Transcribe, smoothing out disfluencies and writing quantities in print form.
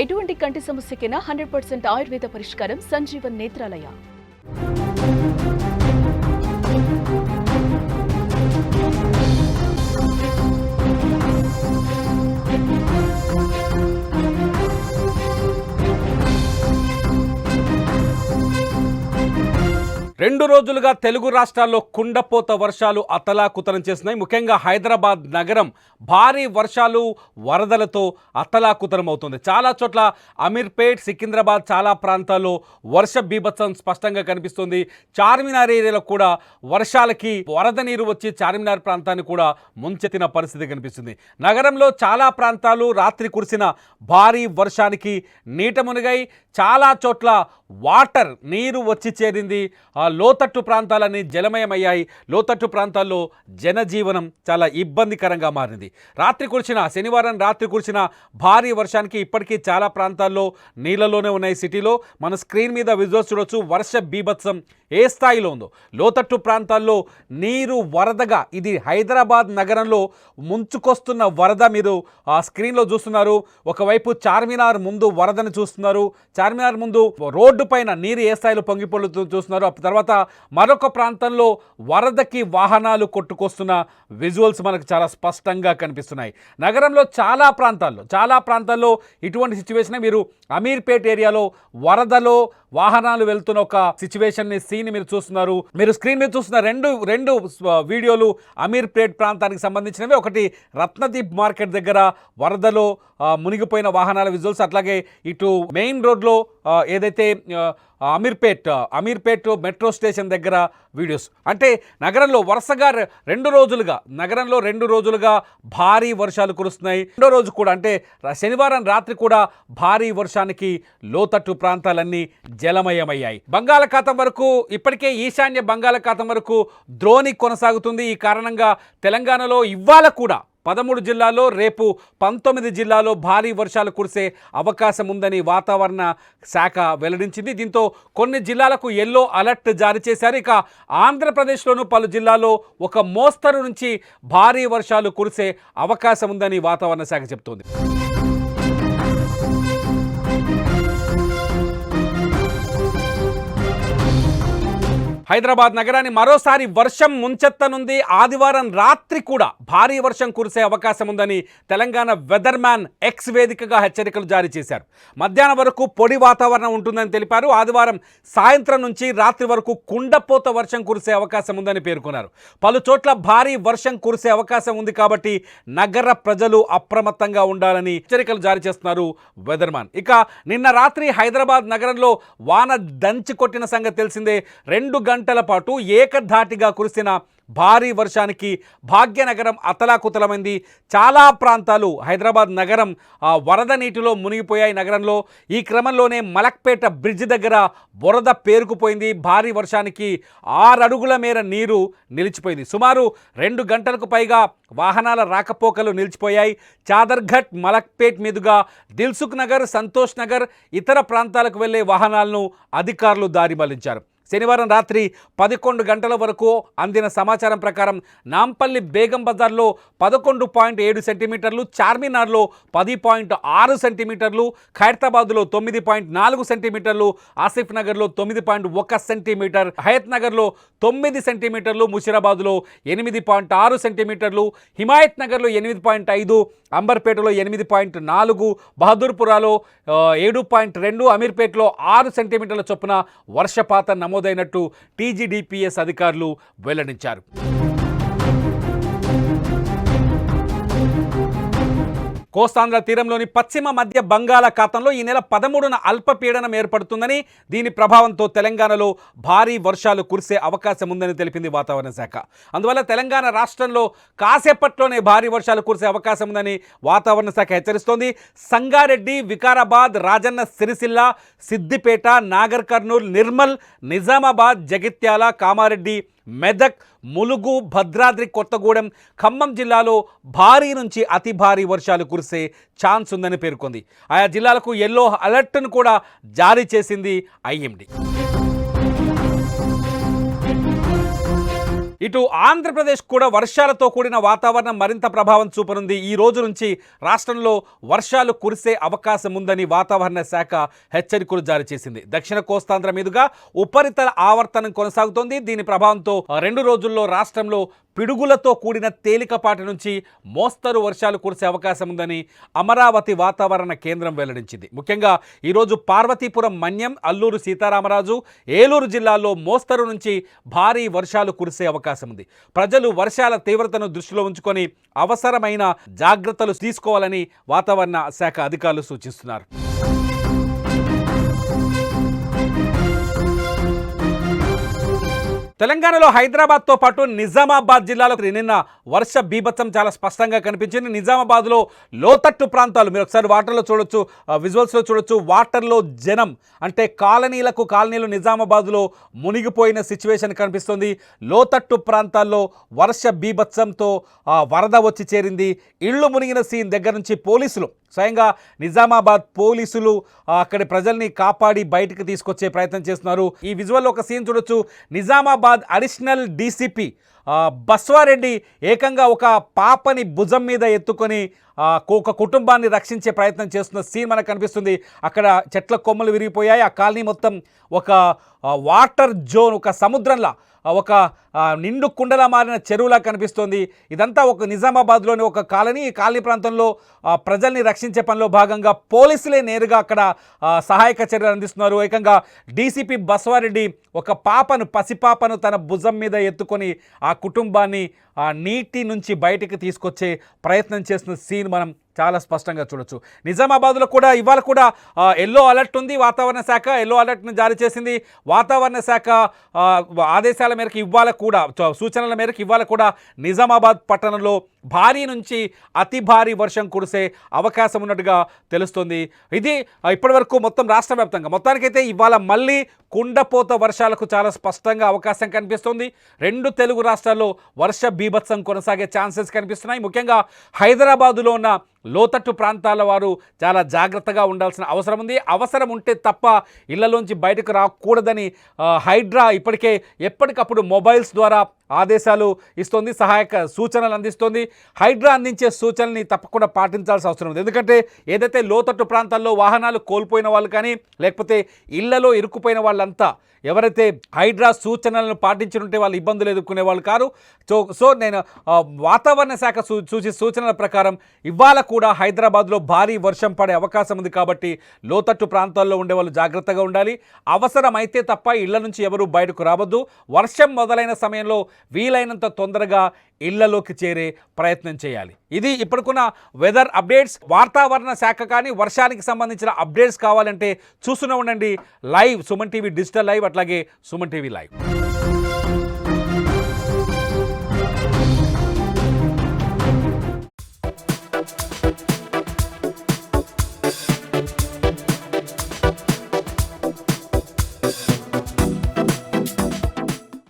ఎటువంటి కంటి సమస్యకైనా 100% ఆయుర్వేద పరిష్కారం సంజీవన్ నేత్రాలయ. రెండు రోజులుగా తెలుగు రాష్ట్రాల్లో కుండపోత వర్షాలు అతలాకుతలం చేస్తున్నాయి. ముఖ్యంగా హైదరాబాద్ నగరం భారీ వర్షాలు వరదలతో అతలాకుతలం అవుతుంది. చాలా చోట్ల అమీర్పేట్, సికింద్రాబాద్ చాలా ప్రాంతాల్లో వర్ష బీభత్సం స్పష్టంగా కనిపిస్తుంది. చార్మినార్ ఏరియాలో కూడా వర్షాలకి వరద నీరు వచ్చి చార్మినార్ ప్రాంతాన్ని కూడా ముంచెత్తిన పరిస్థితి కనిపిస్తుంది. నగరంలో చాలా ప్రాంతాలు రాత్రి కురిసిన భారీ వర్షానికి నీట మునిగాయి. చాలా చోట్ల వాటర్ నీరు వచ్చి చేరింది. లోతట్టు ప్రాంతాలన్నీ జలమయమయ్యాయి. లోతట్టు ప్రాంతాల్లో జనజీవనం చాలా ఇబ్బందికరంగా మారింది. శనివారం రాత్రి కురిసిన భారీ వర్షానికి ఇప్పటికీ చాలా ప్రాంతాల్లో నీళ్ళలోనే ఉన్నాయి. సిటీలో మన స్క్రీన్ మీద విజువల్స్ చూడొచ్చు. వర్ష బీభత్సం ఏ స్థాయిలో ఉందో. లోతట్టు ప్రాంతాల్లో నీరు వరదగా, ఇది హైదరాబాద్ నగరంలో ముంచుకొస్తున్న వరద మీరు ఆ స్క్రీన్లో చూస్తున్నారు. ఒకవైపు చార్మినార్ ముందు వరదను చూస్తున్నారు. చార్మినార్ ముందు రోడ్డు పైన నీరు ఏ స్థాయిలో పొంగిపొల్లుతూ చూస్తున్నారు. తర్వాత మరొక ప్రాంతంలో వరదకి వాహనాలు కొట్టుకొస్తున్న విజువల్స్ మనకు చాలా స్పష్టంగా కనిపిస్తున్నాయి. నగరంలో చాలా ప్రాంతాల్లో ఇటువంటి సిచ్యువేషన్. మీరు అమీర్పేట్ ఏరియాలో వరదలో వాహనాలు వెళ్తున్న ఒక సిచ్యువేషన్ సీన్ మీరు చూస్తున్నారు. మీరు స్క్రీన్ మీద చూస్తున్న రెండు వీడియోలు అమీర్పేట్ ప్రాంతానికి సంబంధించినవి. ఒకటి రత్నదీప్ మార్కెట్ దగ్గర వరదలో మునిగిపోయిన వాహనాల విజువల్స్, అట్లాగే ఇటు మెయిన్ రోడ్లో ఏదైతే అమీర్పేట్ మెట్రో స్టేషన్ దగ్గర వీడియోస్. అంటే నగరంలో వరుసగా రెండు రోజులుగా భారీ వర్షాలు కురుస్తున్నాయి. రెండో రోజు కూడా అంటే శనివారం రాత్రి కూడా భారీ వర్షానికి లోతట్టు ప్రాంతాలన్నీ జలమయమయ్యాయి. బంగాళాఖాతం వరకు ఇప్పటికే ఈశాన్య బంగాళాఖాతం వరకు ద్రోణి కొనసాగుతుంది. ఈ కారణంగా తెలంగాణలో ఇవాళ కూడా 13 జిల్లాల్లో, రేపు 19 జిల్లాల్లో భారీ వర్షాలు కురిసే అవకాశం ఉందని వాతావరణ శాఖ వెల్లడించింది. దీంతో కొన్ని జిల్లాలకు ఎల్లో అలర్ట్ జారీ చేశారు. ఇక ఆంధ్రప్రదేశ్లోనూ పలు జిల్లాల్లో ఒక మోస్తరు నుంచి భారీ వర్షాలు కురిసే అవకాశం ఉందని వాతావరణ శాఖ చెబుతోంది. హైదరాబాద్ నగరాన్ని మరోసారి వర్షం ముంచెత్తనుంది. ఆదివారం రాత్రి కూడా భారీ వర్షం కురిసే అవకాశం ఉందని తెలంగాణ వెదర్ మ్యాన్ ఎక్స్ వేదికగా హెచ్చరికలు జారీ చేశారు. మధ్యాహ్నం వరకు పొడి వాతావరణం ఉంటుందని తెలిపారు. ఆదివారం సాయంత్రం నుంచి రాత్రి వరకు కుండపోత వర్షం కురిసే అవకాశం ఉందని పేర్కొన్నారు. పలు చోట్ల భారీ వర్షం కురిసే అవకాశం ఉంది కాబట్టి నగర ప్రజలు అప్రమత్తంగా ఉండాలని హెచ్చరికలు జారీ చేస్తున్నారు వెదర్ మ్యాన్. ఇక నిన్న రాత్రి హైదరాబాద్ నగరంలో వాన దంచి కొట్టిన సంగతి తెలిసిందే. 2 గంటల పాటు ఏకధాటిగా కురిసిన భారీ వర్షానికి భాగ్యనగరం అతలాకుతలమైంది. చాలా ప్రాంతాలు హైదరాబాద్ నగరం వరద నీటిలో మునిగిపోయాయి. నగరంలో ఈ క్రమంలోనే మలక్పేట బ్రిడ్జ్ దగ్గర వరద పేరుకుపోయింది. భారీ వర్షానికి 6 అడుగుల మేర నీరు నిలిచిపోయింది. సుమారు 2 గంటలకు పైగా వాహనాల రాకపోకలు నిలిచిపోయాయి. చాదర్ఘట్, మలక్పేట్ మీదుగా దిల్సుఖ్ నగర్, సంతోష్ నగర్, ఇతర ప్రాంతాలకు వెళ్లే వాహనాలను అధికారులు దారి మళ్లించారు. శనివారం రాత్రి 11 గంటల వరకు అందిన సమాచారం ప్రకారం నాంపల్లి బేగం బజార్లో 11.7 సెంటీమీటర్లు, చార్మినార్లో 10.6 సెంటీమీటర్లు, ఖైరతాబాద్లో 9.4 సెంటీమీటర్లు, ఆసిఫ్ నగర్లో 9.1 సెంటీమీటర్, హయత్ నగర్లో 9 సెంటీమీటర్లు, ముషిరాబాద్లో 8.6 సెంటీమీటర్లు, హిమాయత్ నగర్లో 8.5, అంబర్పేటలో 8.4, బహదూర్పురాలో 7.2, అమీర్పేట్లో 6 సెంటీమీటర్ల చొప్పున వర్షపాతం నమోదైనట్టు టీజీడీపీఎస్ అధికారులు వెల్లడించారు. కోస్తాంధ్ర తీరంలోని పశ్చిమ మధ్య బంగాళాఖాతంలో ఈ నెల 13న అల్పపీడనం ఏర్పడుతుందని, దీని ప్రభావంతో తెలంగాణలో భారీ వర్షాలు కురిసే అవకాశం ఉందని తెలిపింది వాతావరణ శాఖ. అందువల్ల తెలంగాణ రాష్ట్రంలో కాసేపట్లోనే భారీ వర్షాలు కురిసే అవకాశం ఉందని వాతావరణ శాఖ హెచ్చరిస్తోంది. సంగారెడ్డి, వికారాబాద్, రాజన్న సిరిసిల్ల, సిద్దిపేట, నాగర్ కర్నూల్, నిర్మల్, నిజామాబాద్, జగిత్యాల, కామారెడ్డి, మెదక్, ములుగు, భద్రాద్రి కొత్తగూడెం, ఖమ్మం జిల్లాలో భారీ నుంచి అతి భారీ వర్షాలు కురిసే ఛాన్స్ ఉందని పేర్కొంది. ఆయా జిల్లాలకు ఎల్లో అలర్ట్ను కూడా జారీ చేసింది ఐఎండీ. ఇటు ఆంధ్రప్రదేశ్ కూడా వర్షాలతో కూడిన వాతావరణం మరింత ప్రభావం చూపనుంది. ఈ రోజు నుంచి రాష్ట్రంలో వర్షాలు కురిసే అవకాశం ఉందని వాతావరణ శాఖ హెచ్చరికలు జారీ చేసింది. దక్షిణ కోస్తాంధ్ర మీదుగా ఉపరితల ఆవర్తనం కొనసాగుతోంది. దీని ప్రభావంతో 2 రోజుల్లో రాష్ట్రంలో పిడుగులతో కూడిన తేలికపాటి నుంచి మోస్తరు వర్షాలు కురిసే అవకాశం ఉందని అమరావతి వాతావరణ కేంద్రం వెల్లడించింది. ముఖ్యంగా ఈరోజు పార్వతీపురం, మన్యం, అల్లూరు సీతారామరాజు, ఏలూరు జిల్లాల్లో మోస్తరు నుంచి భారీ వర్షాలు కురిసే అవకాశం ఉంది. ప్రజలు వర్షాల తీవ్రతను దృష్టిలో ఉంచుకొని అవసరమైన జాగ్రత్తలు తీసుకోవాలని వాతావరణ శాఖ అధికారులు సూచిస్తున్నారు. తెలంగాణలో హైదరాబాద్తో పాటు నిజామాబాద్ జిల్లాలో నిన్న వర్ష బీభత్సం చాలా స్పష్టంగా కనిపించింది. నిజామాబాద్లో లోతట్టు ప్రాంతాలు మీరు ఒకసారి వాటర్లో చూడొచ్చు, విజువల్స్లో చూడొచ్చు. వాటర్లో జనం అంటే కాలనీలు నిజామాబాద్లో మునిగిపోయిన సిచ్యువేషన్ కనిపిస్తుంది. లోతట్టు ప్రాంతాల్లో వర్ష బీభత్సంతో వరద వచ్చి చేరింది. ఇళ్లు మునిగిన సీన్ దగ్గర నుంచి పోలీసులు స్వయంగా నిజామాబాద్ పోలీసులు అక్కడి ప్రజల్ని కాపాడి బయటికి తీసుకొచ్చే ప్రయత్నం చేస్తున్నారు. ఈ విజువల్లో ఒక సీన్ చూడొచ్చు. నిజామాబాద్ అడిషనల్ డీసీపీ బస్వారెడ్డి ఏకంగా ఒక పాపని భుజం మీద ఎత్తుకొని ఒక కుటుంబాన్ని రక్షించే ప్రయత్నం చేస్తున్న సీన్ మనకు కనిపిస్తుంది. అక్కడ చెట్ల కొమ్మలు విరిగిపోయాయి. ఆ కాలనీ మొత్తం ఒక వాటర్ జోన్, ఒక సముద్రంలా, ఒక నిండు కుండలా మారిన చెరువులా కనిపిస్తోంది. ఇదంతా ఒక నిజామాబాద్లోని ఒక కాలనీ. ఈ కాలనీ ప్రాంతంలో ప్రజల్ని రక్షించే పనిలో భాగంగా పోలీసులే నేరుగా అక్కడ సహాయక చర్యలు అందిస్తున్నారు. ఏకంగా డీసీపీ బస్వారెడ్డి ఒక పసిపాపను తన భుజం మీద ఎత్తుకొని ఆ కుటుంబాన్ని నీటి నుంచి బయటికి తీసుకొచ్చే ప్రయత్నం చేస్తున్న సీన్ మనం చాలా స్పష్టంగా చూడొచ్చు. నిజామాబాద్లో కూడా ఇవాళ కూడా ఎల్లో అలర్ట్ ఉంది. వాతావరణ శాఖ ఎల్లో అలర్ట్ని జారీ చేసింది. వాతావరణ శాఖ ఆదేశాల మేరకు ఇవాళ కూడా, సూచనల మేరకు ఇవాళ కూడా నిజామాబాద్ పట్టణంలో భారీ నుంచి అతి భారీ వర్షం కురిసే అవకాశం ఉన్నట్టుగా తెలుస్తుంది. ఇది ఇప్పటివరకు మొత్తం రాష్ట్ర వ్యాప్తంగా మొత్తానికైతే ఇవాళ మళ్ళీ కుండపోత వర్షాలకు చాలా స్పష్టంగా అవకాశం కనిపిస్తుంది. 2 తెలుగు రాష్ట్రాల్లో వర్ష బీభత్సం కొనసాగే ఛాన్సెస్ కనిపిస్తున్నాయి. ముఖ్యంగా హైదరాబాదులో ఉన్న లోతట్టు ప్రాంతాల వారు చాలా జాగ్రత్తగా ఉండాల్సిన అవసరం ఉంది. అవసరం ఉంటే తప్ప ఇళ్లలోంచి బయటకు రాకూడదని హైడ్రా ఇప్పటికే ఎప్పటికప్పుడు మొబైల్స్ ద్వారా ఆదేశాలు ఇస్తోంది, సహాయక సూచనలు అందిస్తోంది. హైడ్రా అందించే సూచనల్ని తప్పకుండా పాటించాల్సిన అవసరం ఉంది. ఎందుకంటే ఏదైతే లోతట్టు ప్రాంతాల్లో వాహనాలు కోల్పోయిన వాళ్ళు కానీ, లేకపోతే ఇళ్లలో ఇరుక్కుపోయిన వాళ్ళంతా ఎవరైతే హైడ్రా సూచనలను పాటించుంటే వాళ్ళు ఇబ్బందులు ఎదుర్కొనే వాళ్ళు కారు. సో నేను వాతావరణ శాఖ సూచనల ప్రకారం ఇవాళ కూడా హైదరాబాద్లో భారీ వర్షం పడే అవకాశం ఉంది. కాబట్టి లోతట్టు ప్రాంతాల్లో ఉండే వాళ్ళు జాగ్రత్తగా ఉండాలి. అవసరమైతే తప్ప ఇళ్ల నుంచి ఎవరు బయటకు రావద్దు. వర్షం మొదలైన సమయంలో వీలైనంత తొందరగా ఇళ్లలోకి చేరే ప్రయత్నం చేయాలి. ఇది ఇప్పటికున్న వెదర్ అప్డేట్స్. వాతావరణ శాఖ కానీ వర్షానికి సంబంధించిన అప్డేట్స్ కావాలంటే చూస్తూనే ఉండండి live Suman TV digital live, అట్లాగే సుమన్ టీవీ లైవ్.